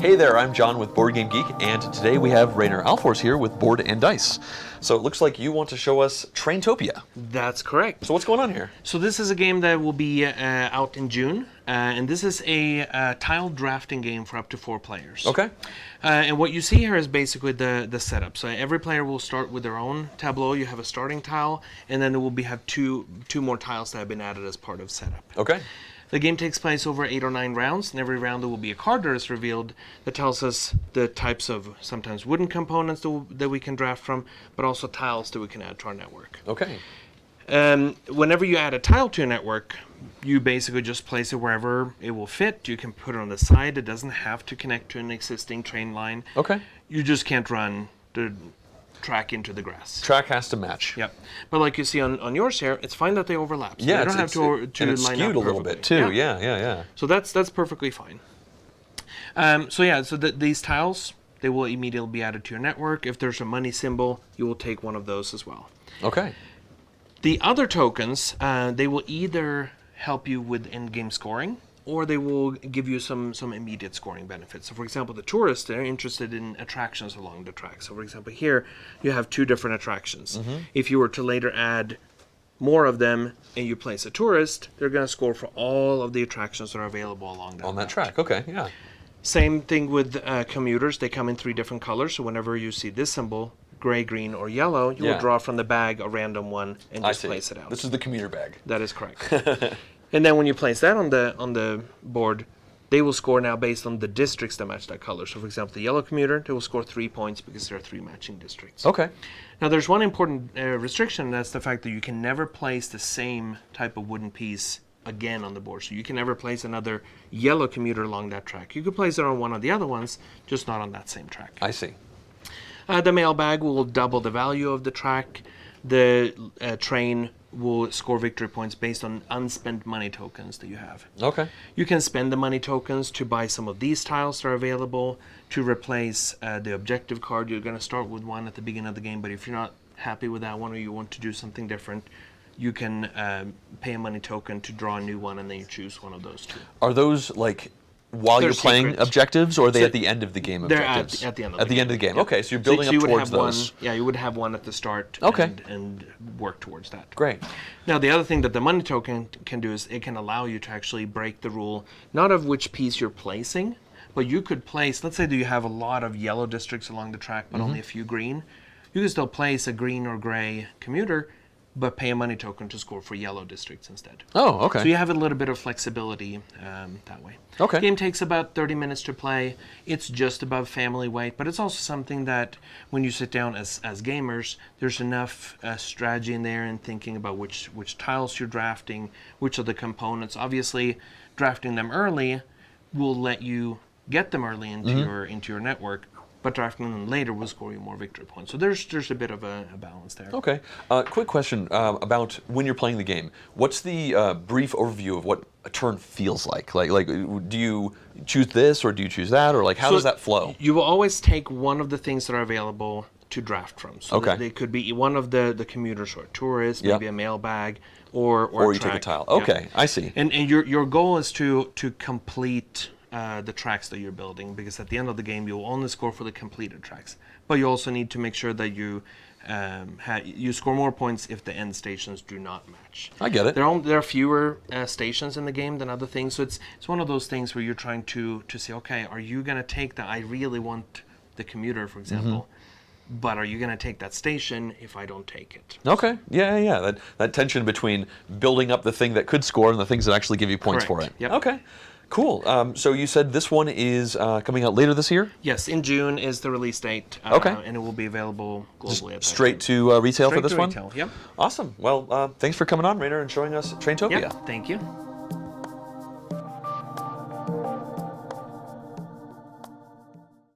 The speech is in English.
Hey there, I'm John with Board Game Geek, and today we have Rainer Alfors here with Board and Dice. So it looks like you want to show us Traintopia. That's correct. So what's going on here? So this is a game that will be out in June, and this is a tile drafting game for up to 4 players. Okay. And what you see here is basically the setup. So every player will start with their own tableau. You have a starting tile, and then there will have two more tiles that have been added as part of setup. Okay. The game takes place over 8 or 9 rounds, and every round there will be a card that is revealed that tells us the types of sometimes wooden components that we can draft from, but also tiles that we can add to our network. Okay. Whenever you add a tile to a network, you basically just place it wherever it will fit. You can put it on the side. It doesn't have to connect to an existing train line. Okay. You just can't run the track into the grass. Track has to match. Yep. But like you see on yours here, it's fine that they overlap. So Yeah, they don't have to and it's line skewed up a little perfectly. bit too. Yeah. So that's perfectly fine. So these tiles, they will immediately be added to your network. If there's a money symbol, you will take one of those as well. Okay. The other tokens, they will either help you with in-game scoring, or they will give you some immediate scoring benefits. So for example, the tourists, they're interested in attractions along the track. So for example, here you have 2 different attractions. Mm-hmm. If you were to later add more of them and you place a tourist, they're going to score for all of the attractions that are available along that On that route. track, okay, yeah. Same thing with commuters. They come in 3 different colors. So whenever you see this symbol, gray, green, or yellow, you will draw from the bag a random one and just place it out. This is the commuter bag. That is correct. And then when you place that on the board, they will score now based on the districts that match that color. So for example, the yellow commuter, they will score 3 points because there are 3 matching districts. Okay. Now there's one important restriction, that's the fact that you can never place the same type of wooden piece again on the board. So you can never place another yellow commuter along that track. You could place it on one of the other ones, just not on that same track. I see. The mailbag will double the value of the track. The train will score victory points based on unspent money tokens that you have. Okay. You can spend the money tokens to buy some of these tiles that are available, to replace the objective card. You're going to start with one at the beginning of the game, but if you're not happy with that one or you want to do something different, you can pay a money token to draw a new one, and then you choose one of those 2. Are those like while They're you're playing secret. objectives, or are they So at the end of the game They're objectives? at the end of At the the end of the game. Yep. Okay, so you're building you up would towards have those. One, you would have one at the start Okay. and work towards that. Great. Now, the other thing that the money token can do is it can allow you to actually break the rule, not of which piece you're placing, but you could place, let's say that you have a lot of yellow districts along the track, but only a few green. You can still place a green or gray commuter, but pay a money token to score for yellow districts instead. Oh, okay. So you have a little bit of flexibility that way. Okay. Game takes about 30 minutes to play. It's just above family weight, but it's also something that when you sit down as gamers, there's enough strategy in there and thinking about which tiles you're drafting, which are the components. Obviously, drafting them early will let you get them early into your network, but drafting them later will score you more victory points. So there's a bit of a balance there. Okay. Quick question about when you're playing the game. What's the brief overview of what a turn feels like? Like, do you choose this or do you choose that, or like how does that flow? You will always take one of the things that are available to draft from. So Okay. they could be one of the commuters or a tourist, maybe a mailbag, or Or a you track. take a tile. Yeah. Okay, I see. And your goal is to complete the tracks that you're building, because at the end of the game you'll only score for the completed tracks. But you also need to make sure that you you score more points if the end stations do not match. I get it. There are fewer stations in the game than other things, so it's one of those things where you're trying to say, okay, are you going to take the, I really want the commuter, for example, but are you going to take that station if I don't take it? Okay. Yeah. That tension between building up the thing that could score and the things that actually give you points for it. Yep. Okay. Cool. So you said this one is coming out later this year? Yes, in June is the release date. Okay. And it will be available globally. At that Straight time. to retail for Straight this to one? retail, yep. Awesome. Well, thanks for coming on, Rainer, and showing us Traintopia. Yep, thank you.